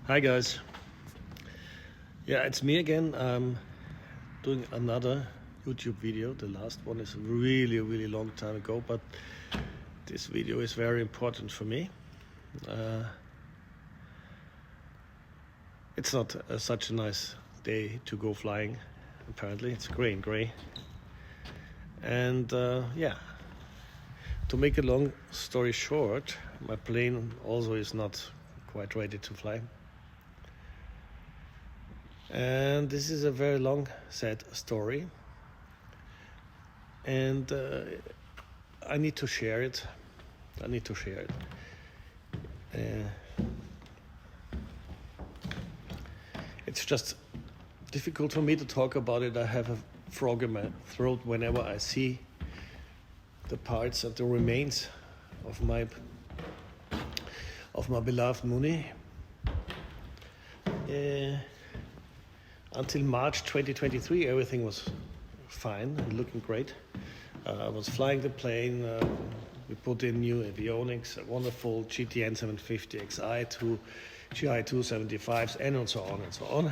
Hi guys. Yeah, it's me again. I'm doing another YouTube video. The last one is a really long time ago, but this video is very important for me. It's not such a nice day to go flying. Apparently it's gray. And yeah, to make a long story short, my plane also is not quite ready to fly. And this is a very long, sad story. And I need to share it. It's just difficult for me to talk about it. I have a frog in my throat whenever I see the parts and the remains of my beloved Mooney. Until March 2023, everything was fine and looking great. I was flying the plane. We put in new avionics, a wonderful GTN 750 XI, two GI 275s, and so on and so on.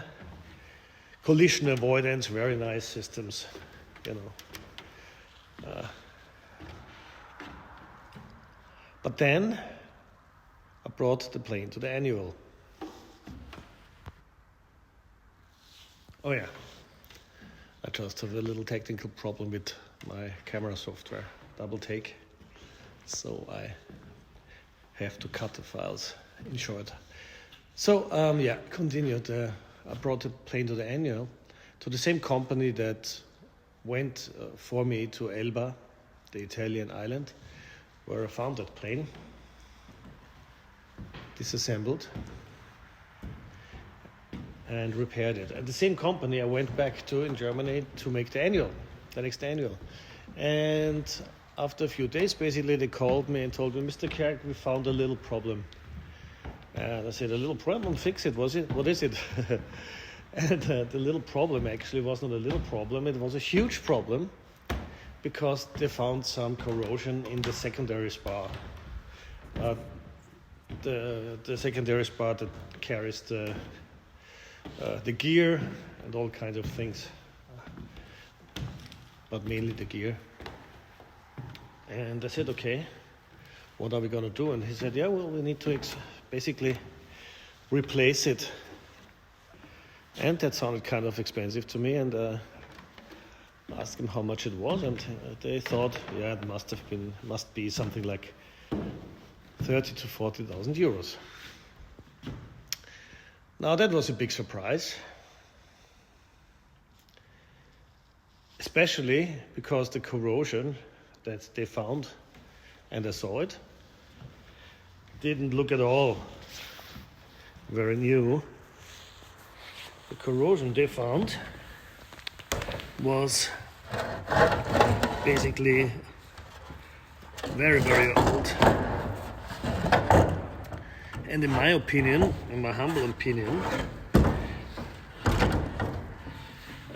Collision avoidance, very nice systems, you know. But then I brought the plane to the annual. Oh yeah, I just have a little technical problem with my camera software, double take. So I have to cut the files in short. So yeah, continued. I brought the plane to the annual, to the same company that went for me to Elba, the Italian island, where I found that plane, disassembled, and repaired it. At the same company I went back to in Germany to make the next annual. And after a few days, basically, they called me and told me, Mr. Kerk, we found a little problem. And I said, a little problem? Fix it. What is it? And the little problem actually was not a little problem. It was a huge problem because they found some corrosion in the secondary spar. The secondary spar that carries the gear and all kinds of things, but mainly the gear. And I said, okay, what are we going to do? And he said, yeah, well, we need to basically replace it. And that sounded kind of expensive to me, and asked him how much it was, and they thought, yeah, it must be something like 30,000 to 40,000 euros. Now that was a big surprise, especially because the corrosion that they found, and I saw it, didn't look at all very new. The corrosion they found was basically very old. And in my opinion, in my humble opinion,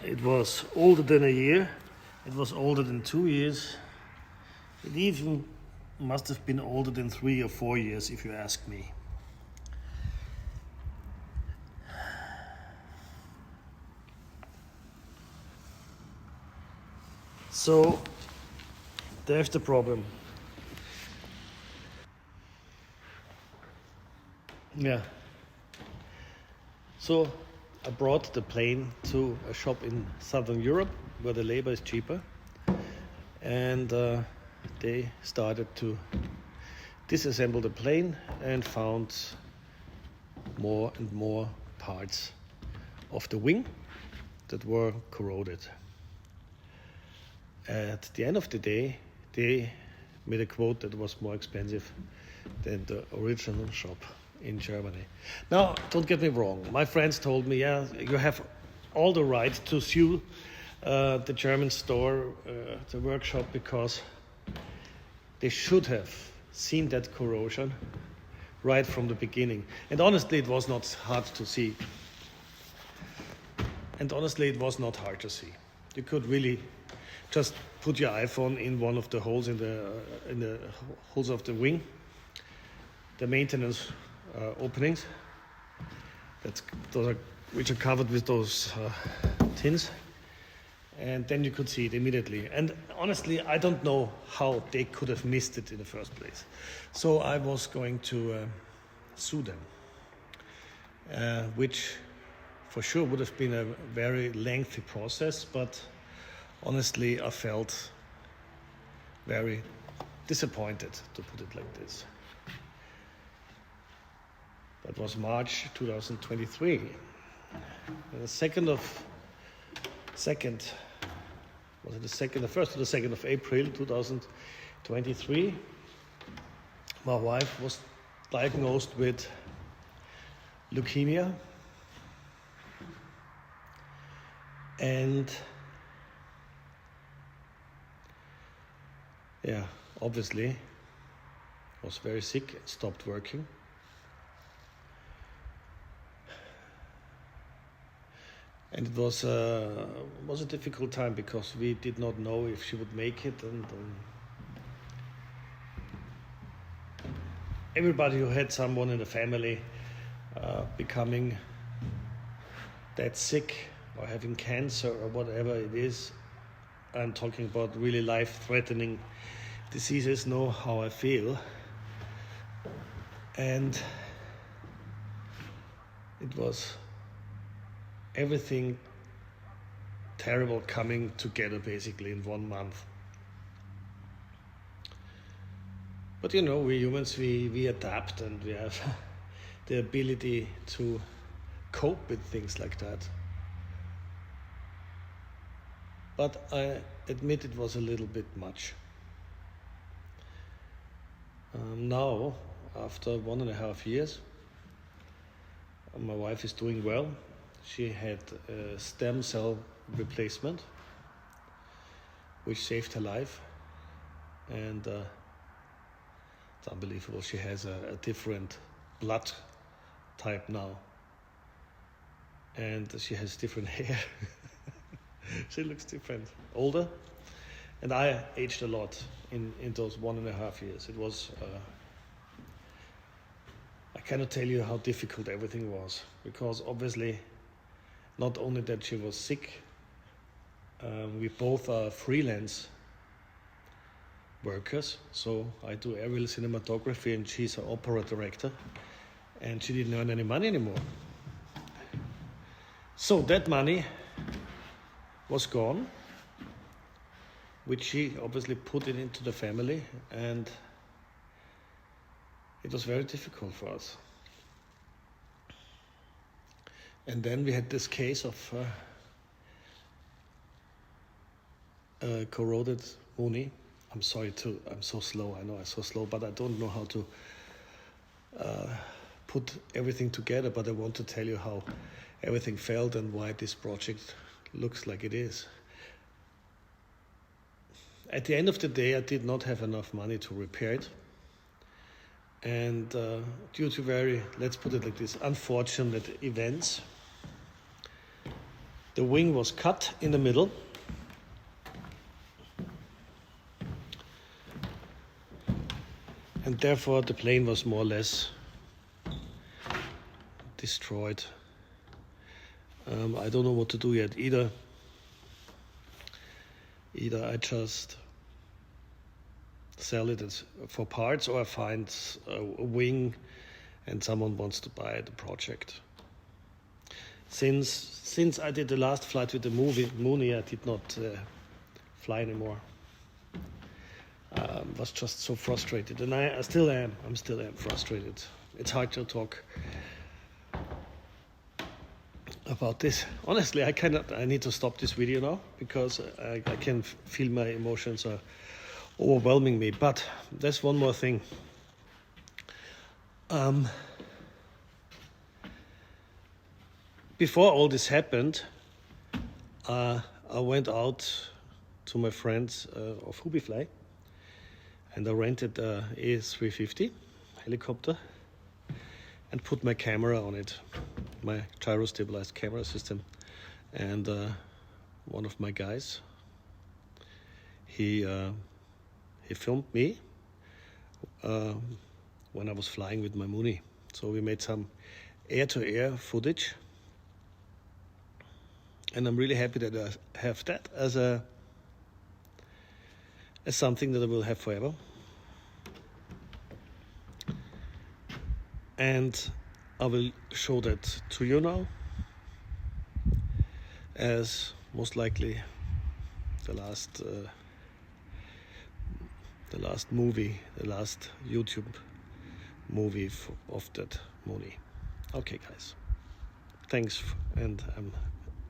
it was older than a year, it was older than 2 years, it even must have been older than 3 or 4 years if you ask me. So there's the problem. Yeah. So I brought the plane to a shop in Southern Europe where the labor is cheaper, and they started to disassemble the plane and found more and more parts of the wing that were corroded. At the end of the day, they made a quote that was more expensive than the original shop in Germany. Now, don't get me wrong. My friends told me, yeah, you have all the right to sue the German store, the workshop, because they should have seen that corrosion right from the beginning. And honestly, it was not hard to see. You could really just put your iPhone in one of the holes in the holes of the wing, the maintenance openings, which are covered with those tins. And then you could see it immediately. And honestly, I don't know how they could have missed it in the first place. So I was going to sue them, which for sure would have been a very lengthy process, but honestly, I felt very disappointed, to put it like this. That was March 2023. The first or the 2nd of April 2023, my wife was diagnosed with leukemia, and obviously was very sick, stopped working. And it was a difficult time because we did not know if she would make it, and everybody who had someone in the family becoming that sick or having cancer or whatever it is, I'm talking about really life-threatening diseases, know how I feel. And it was everything terrible coming together basically in 1 month. But we humans, we adapt, and we have the ability to cope with things like that. But I admit it was a little bit much. Now, after 1.5 years, my wife is doing well. She had a stem cell replacement, which saved her life. And it's unbelievable. She has a different blood type now. And she has different hair. She looks different, older. And I aged a lot in those 1.5 years. It was, I cannot tell you how difficult everything was, because obviously, not only that she was sick, we both are freelance workers. So I do aerial cinematography and she's an opera director, and she didn't earn any money anymore. So that money was gone, which she obviously put it into the family, and it was very difficult for us. And then we had this case of corroded Mooney. I'm so slow, I know I'm so slow, but I don't know how to put everything together, but I want to tell you how everything felt and why this project looks like it is. At the end of the day, I did not have enough money to repair it. And due to very, let's put it like this, unfortunate events, the wing was cut in the middle. And therefore the plane was more or less destroyed. I don't know what to do yet. Either I just sell it for parts, or I find a wing and someone wants to buy the project. Since I did the last flight with the Mooney, I did not fly anymore. Was just so frustrated, and I still am. I'm still frustrated. It's hard to talk about this. Honestly, I need to stop this video now, because I can feel my emotions are overwhelming me. But there's one more thing. Before all this happened, I went out to my friends of Hubifly, and I rented a A350 helicopter and put my camera on it, my gyro-stabilized camera system. And one of my guys, he filmed me when I was flying with my Mooney. So we made some air-to-air footage, and I'm really happy that I have that as something that I will have forever. And I will show that to you now, as most likely the last movie, the last YouTube movie of that Mooney. Okay, guys, thanks, and I'm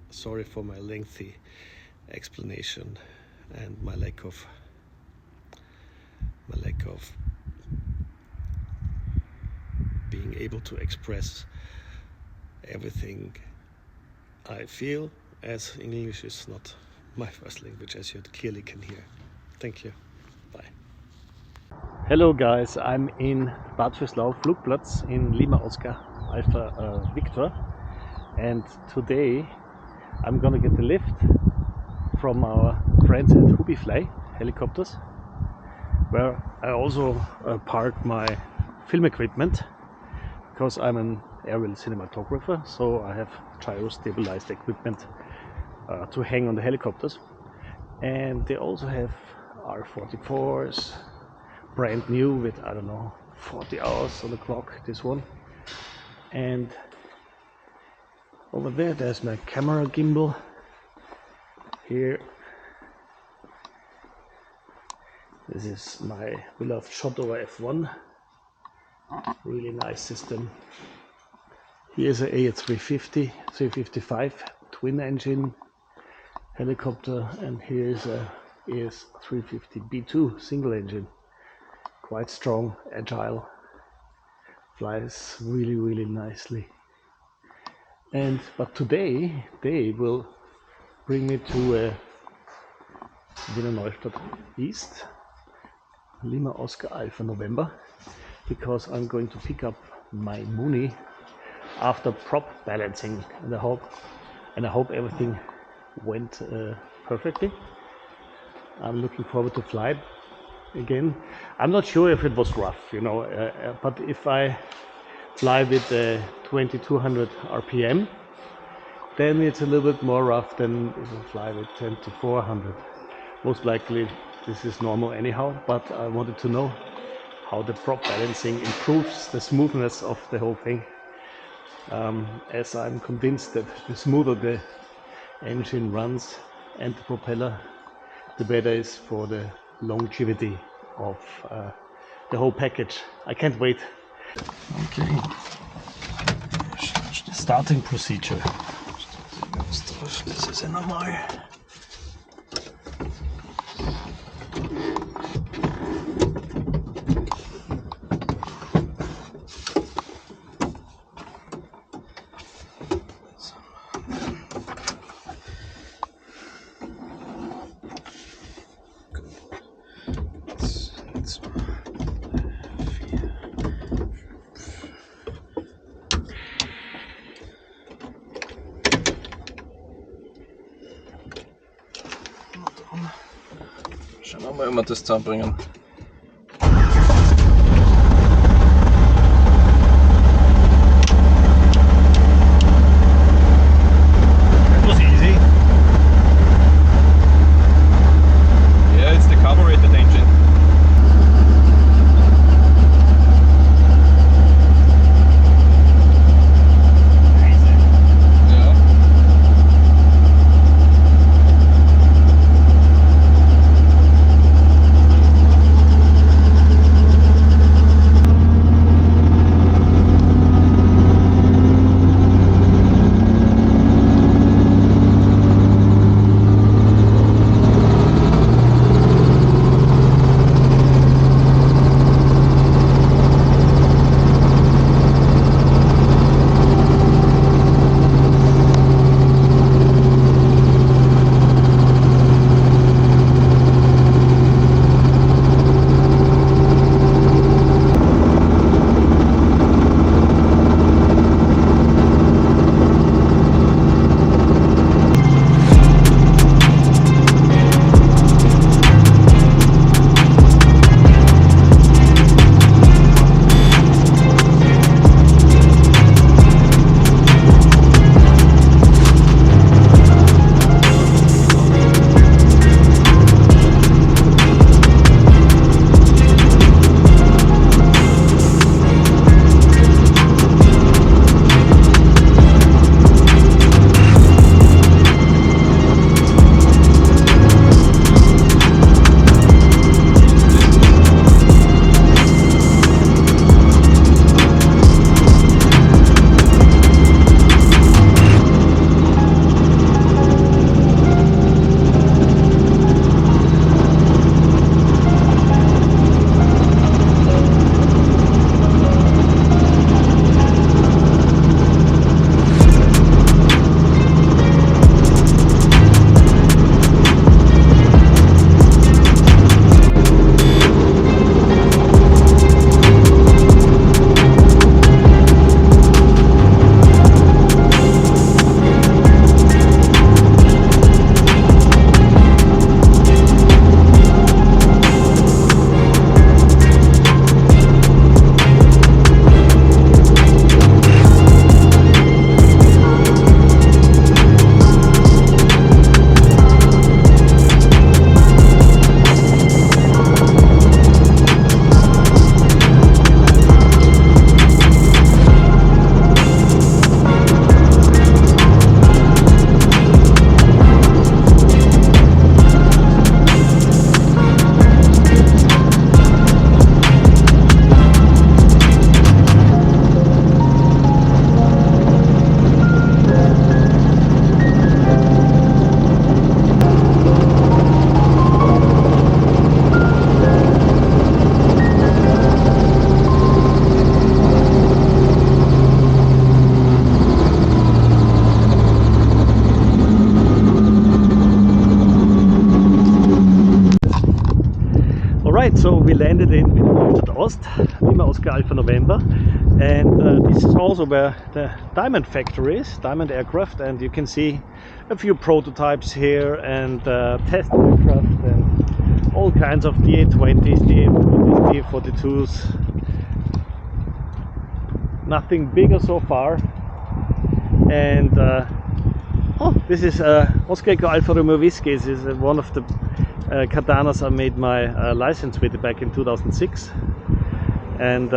sorry for my lengthy explanation and my lack of being able to express everything I feel, as English is not my first language, as you clearly can hear. Thank you. Bye. Hello guys, I'm in Bad Vöslau Flugplatz in Lima Oscar Alpha Victor, and today I'm gonna get the lift from our friends at Hubifly Helicopters, where I also park my film equipment, because I'm an aerial cinematographer, so I have gyro-stabilized equipment to hang on the helicopters. And they also have R44s, brand new with, I don't know, 40 hours on the clock, this one. And over there's my camera gimbal. Here, this is my beloved Shotover F1, really nice system. Here's a A350, 355 twin engine helicopter, and here's a AS350B2 single engine, quite strong, agile, flies really nicely. But today they will bring me to Wiener Neustadt East, Lima Oscar Alpha November, because I'm going to pick up my Mooney after prop balancing, and I hope everything went perfectly. I'm looking forward to fly again. I'm not sure if it was rough, you know, but if I fly with 2200 RPM, then it's a little bit more rough than if I fly with 2400. Most likely this is normal anyhow, but I wanted to know how the prop balancing improves the smoothness of the whole thing, as I'm convinced that the smoother the engine runs and the propeller, the better is for the longevity of the whole package. I can't wait. Okay, starting procedure. Das ist ja normal. Schauen wir mal, ob wir das zusammenbringen. That was easy. Yeah, it's the carbureted engine. landed in Wiener Neustadt Ost, Lima Oscar Alpha November, and this is also where the Diamond factory is, Diamond Aircraft, and you can see a few prototypes here and test aircraft and all kinds of DA-20s, DA-40s, DA-42s. Nothing bigger so far, and oh, this is Oscar Echo Alfa Romeo Whiskey. This is one of the Katanas I made my license with back in 2006, and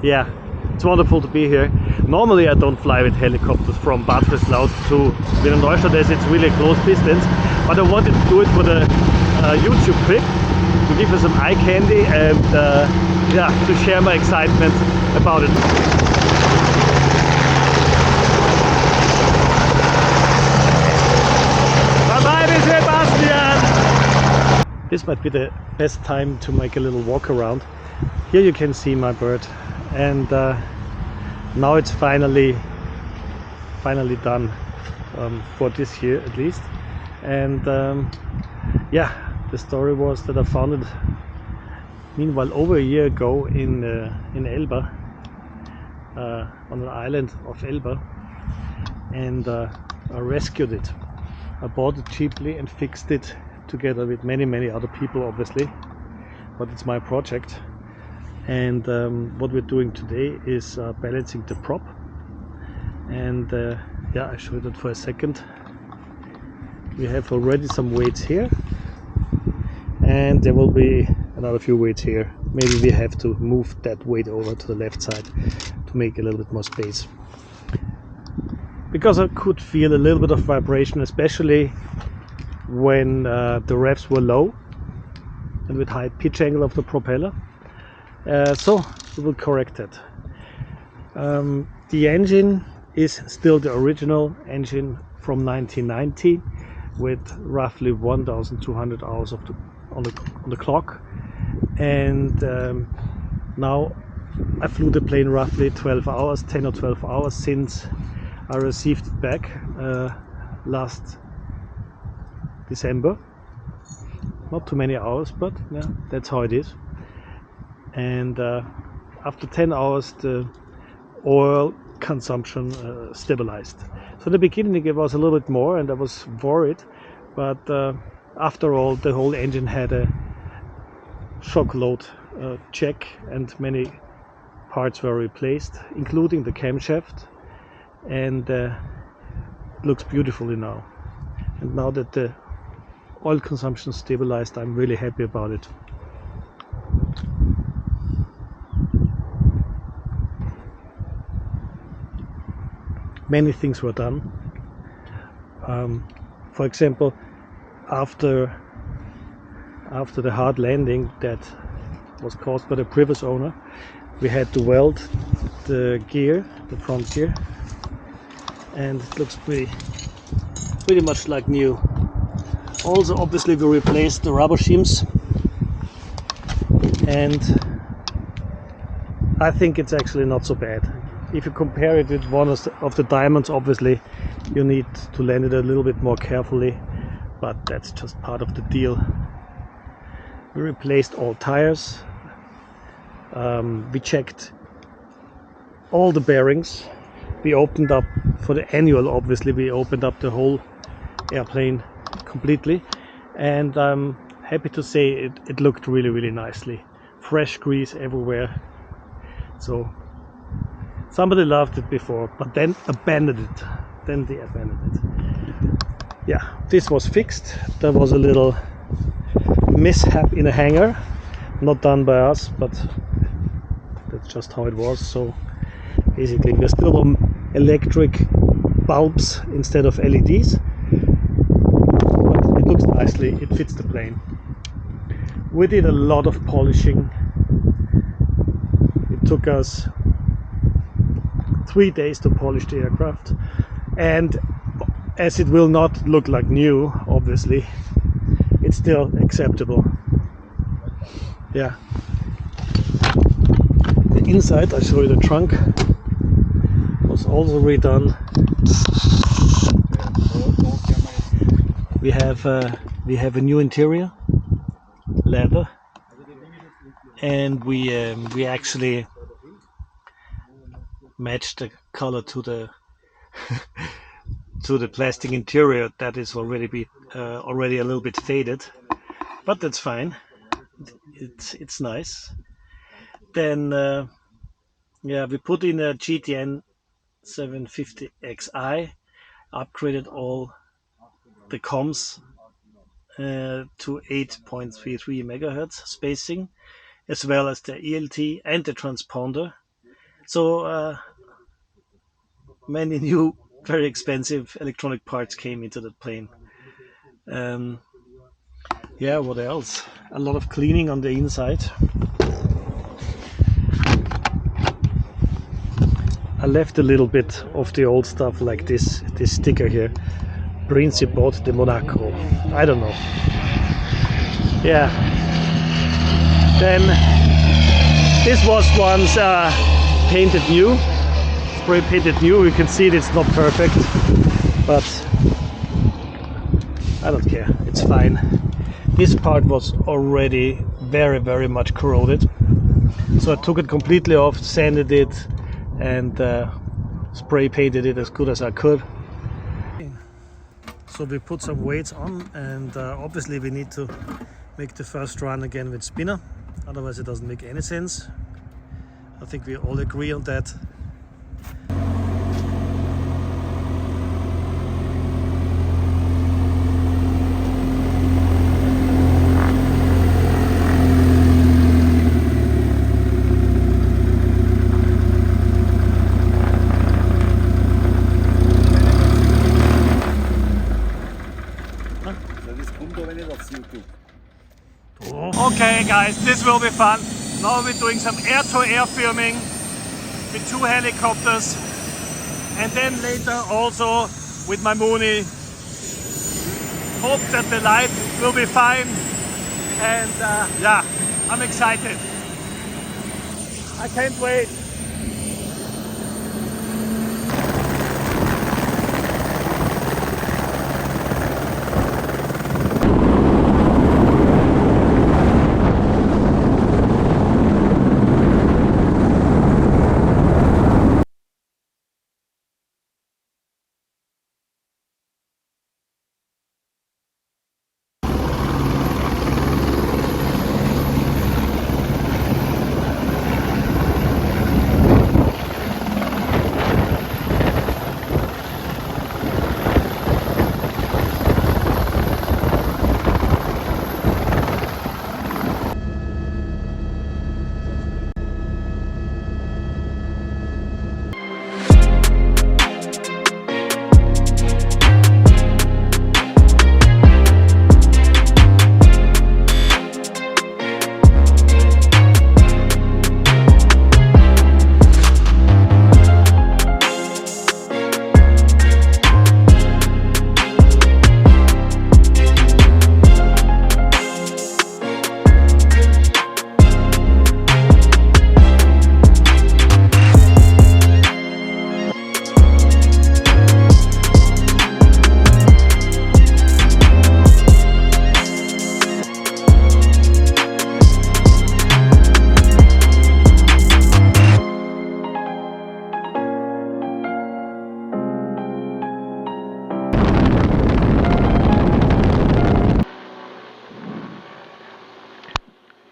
yeah, it's wonderful to be here. Normally I don't fly with helicopters from Bad Vöslau to Wiener Neustadt as it's really a close distance, but I wanted to do it for the YouTube clip to give you some eye candy and yeah, to share my excitement about it. This might be the best time to make a little walk around. Here you can see my bird, and now it's finally done for this year at least. And yeah, the story was that I found it meanwhile over a year ago in Elba, on an island of Elba, and I rescued it. I bought it cheaply and fixed it together with many other people, obviously, but it's my project. And what we're doing today is balancing the prop, and yeah, I'll show you that for a second. We have already some weights here, and there will be another few weights here. Maybe we have to move that weight over to the left side to make a little bit more space, because I could feel a little bit of vibration, especially when the revs were low and with high pitch angle of the propeller. So we will correct that. The engine is still the original engine from 1990 with roughly 1,200 hours on the clock, and now I flew the plane roughly 12 hours, 10 or 12 hours since I received it back last December. Not too many hours, but yeah, that's how it is. And after 10 hours the oil consumption stabilized. So in the beginning it was a little bit more and I was worried, but after all the whole engine had a shock load check and many parts were replaced, including the camshaft, and it looks beautifully now. And now that the oil consumption stabilized, I'm really happy about it. Many things were done. For example, after the hard landing that was caused by the previous owner, we had to weld the gear, the front gear, and it looks pretty much like new. Also, obviously, we replaced the rubber shims, and I think it's actually not so bad. If you compare it with one of the Diamonds, obviously you need to land it a little bit more carefully, but that's just part of the deal. We replaced all tires, we checked all the bearings, we opened up for the annual, obviously we opened up the whole airplane completely, and I'm happy to say it looked really nicely. Fresh grease everywhere. So somebody loved it before, but then abandoned it. Then they abandoned it. Yeah, this was fixed. There was a little mishap in a hangar, not done by us, but that's just how it was. So basically we're still on electric bulbs instead of LEDs, but it looks nicely, it fits the plane. We did a lot of polishing. It took us 3 days to polish the aircraft, and as it will not look like new, obviously, it's still acceptable. Yeah. The inside, I'll show you the trunk, was also redone. We have a new interior, leather, and we actually matched the color to the to the plastic interior that is already already a little bit faded, but that's fine. It's nice. Then yeah, we put in a GTN 750XI, upgraded all the comms to 8.33 megahertz spacing, as well as the ELT and the transponder. So many new, very expensive electronic parts came into the plane. Yeah, what else? A lot of cleaning on the inside. I left a little bit of the old stuff, like this sticker here, Principat de Monaco. I don't know. Yeah. Then this was once painted new, spray painted new. You can see it's not perfect, but I don't care. It's fine. This part was already very much corroded, so I took it completely off, sanded it, and spray painted it as good as I could. So we put some weights on, and obviously we need to make the first run again with spinner, otherwise it doesn't make any sense. I think we all agree on that. Okay guys, this will be fun. Now we're doing some air-to-air filming with 2 helicopters, and then later also with my Mooney. Hope that the light will be fine, and yeah, I'm excited. I can't wait.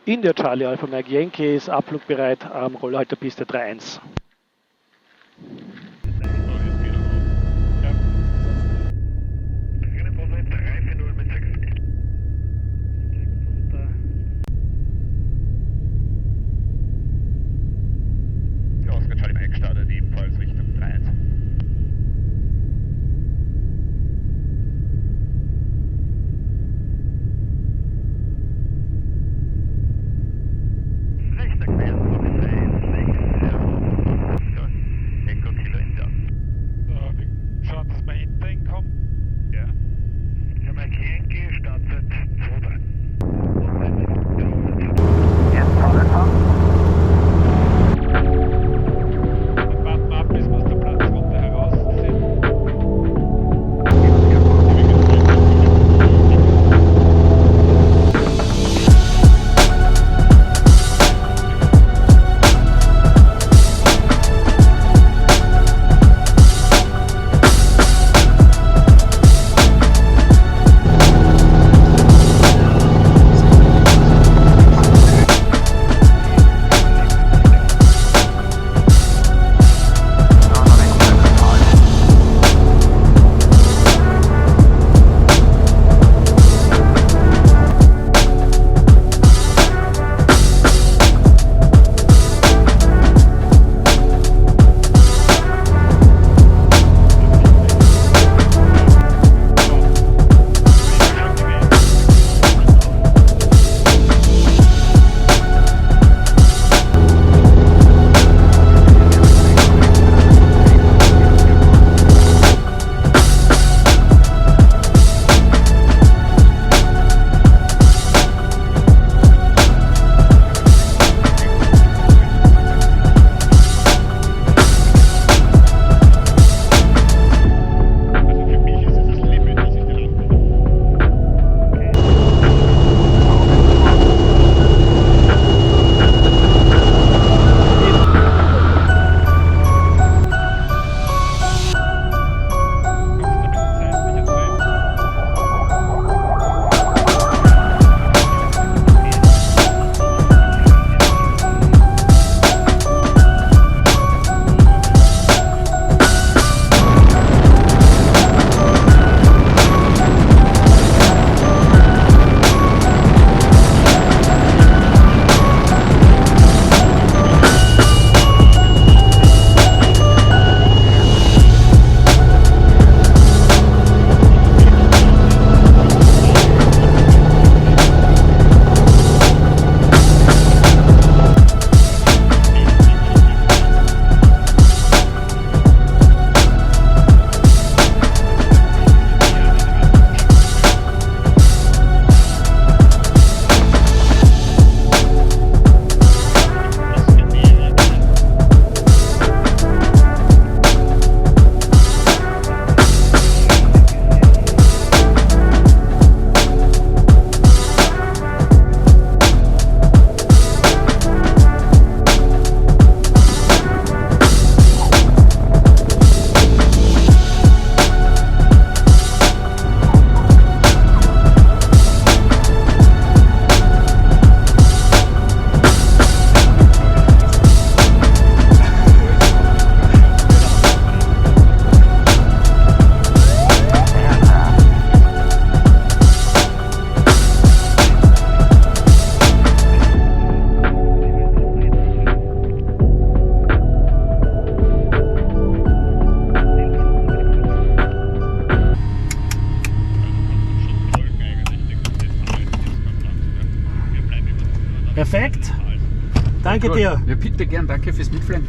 India Charlie Alpha Mike Yankee ist abflugbereit am Rollhalterpiste 3.1. Oscar Charlie Mike startet ebenfalls Richtung 3.1. Perfekt. Danke Gut. dir. Ja, bitte gern, danke fürs Mitfliegen.